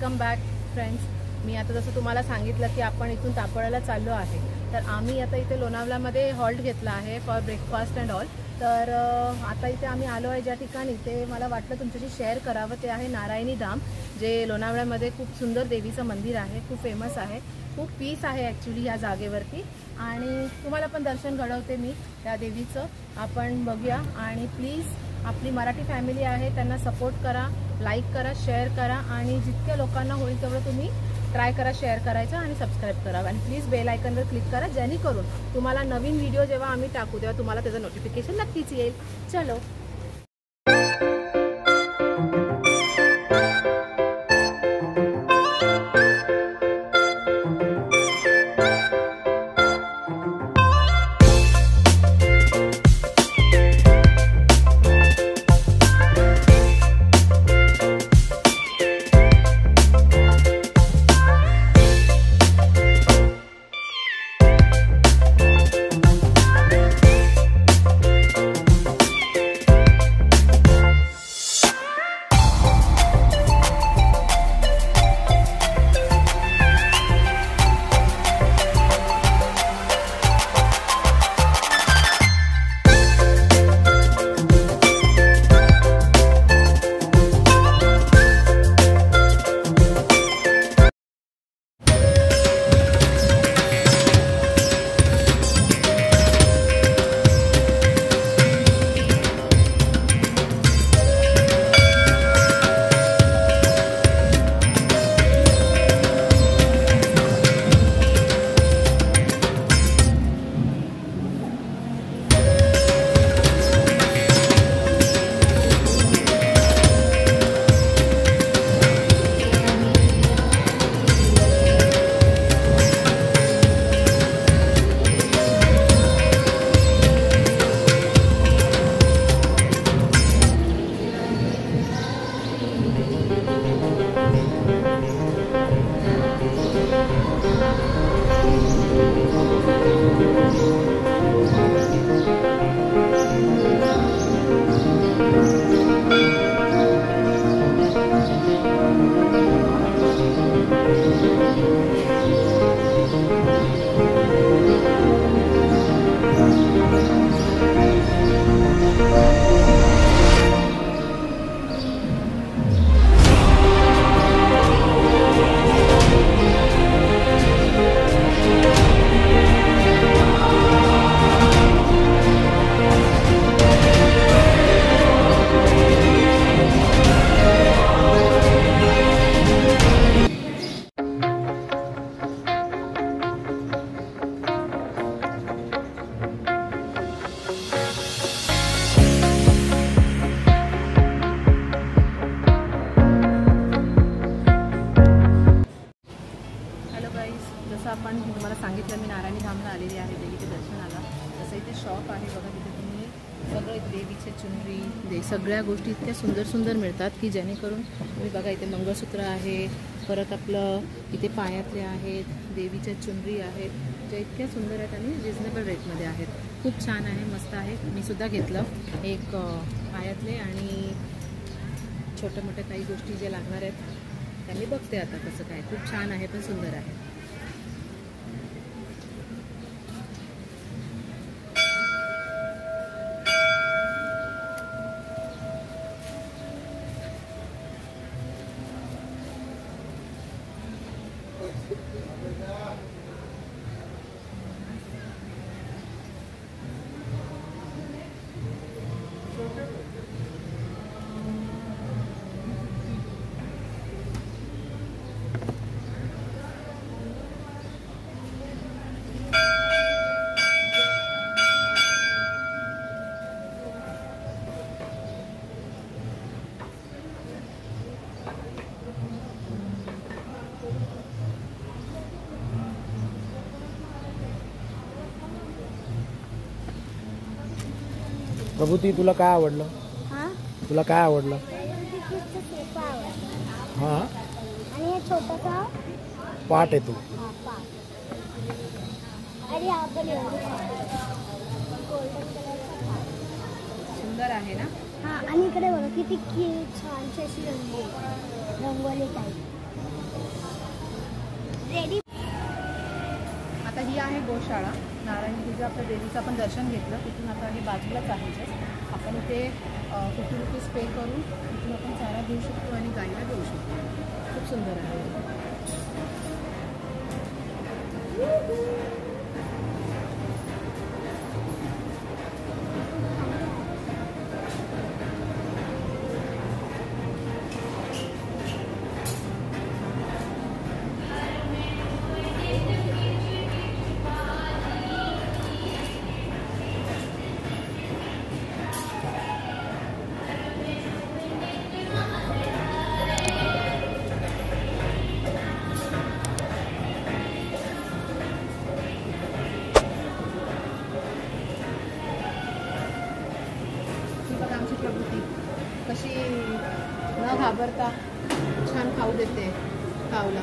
Welcome back friends. मी आता जसं तुम्हाला सांगितलं की आपण इथून तापळाला चाललो आहे. तर आम्ही आता इथे लोणावळ्यामध्ये हॉल्ट घेतला आहे फॉर ब्रेकफास्ट अँड ऑल. तर आता इथे आम्ही आलो आहे ज्या ठिकाणी ते मला वाटलं तुमच्याशी शेअर करावं. ते आहे नारायणी धाम, जे लोणावळ्यामध्ये खूप सुंदर देवीचं मंदिर आहे, खूप फेमस आहे, खूप पीस आहे ॲक्च्युली या जागेवरती. आणि तुम्हाला पण दर्शन घडवते मी त्या देवीचं. आपण बघूया. आणि प्लीज आपली मराठी फॅमिली आहे त्यांना सपोर्ट करा, लाईक करा, शेअर करा आणि जितक्या लोकांना होईल तेवढं तुम्ही ट्राय करा शेअर करायचं आणि सबस्क्राईब करा. आणि प्लीज बेल आयकॉनवर क्लिक करा, जेणेकरून तुम्हाला नवीन व्हिडिओ जेव्हा आम्ही टाकू तेव्हा तुम्हाला त्याचं नोटिफिकेशन नक्कीच येईल. चलो. जसं आपण तुम्हाला सांगितलं मी नारायणी धामला आलेली आहे देवीच्या दर्शनाला. तसं इथे शॉप आहे बघा, तिथे तुम्ही सगळं देवीचे चुनरी सगळ्या गोष्टी इतक्या सुंदर सुंदर मिळतात की जेणेकरून तुम्ही बघा इथे मंगळसूत्र आहे, परत आपलं इथे पायातले आहेत, देवीच्या चुनरी आहेत ज्या इतक्या सुंदर आहेत आणि रिजनेबल रेटमध्ये आहेत. खूप छान आहे, मस्त आहे. मी सुद्धा घेतलं एक पायातले आणि छोट्या मोठ्या काही गोष्टी ज्या लागणार आहेत त्या मी बघते आता कसं काय. खूप छान आहे, पण सुंदर आहे. प्रभूती तुला काय आवडलं? तुला काय आवडलं? हां, आणि हे छोटासा पाट आहे तो. सुंदर आहे ना. हां, आणि इकडे बघा किती छानशी अशी रंगोली टाईप. रेडी. आता ही आहे गोशाळा. नारायणी तिचं आपलं देवीचं आपण दर्शन घेतलं. तिथून आता हे बाजूलाच आहे just. आपण इथे 50 रुपीज पे करून तिथून आपण चारा घेऊ शकतो आणि गाईला देऊ शकतो. खूप सुंदर आहे. ही बघा आमची प्रकृती कशी न घाबरता छान खाऊ देते कावला.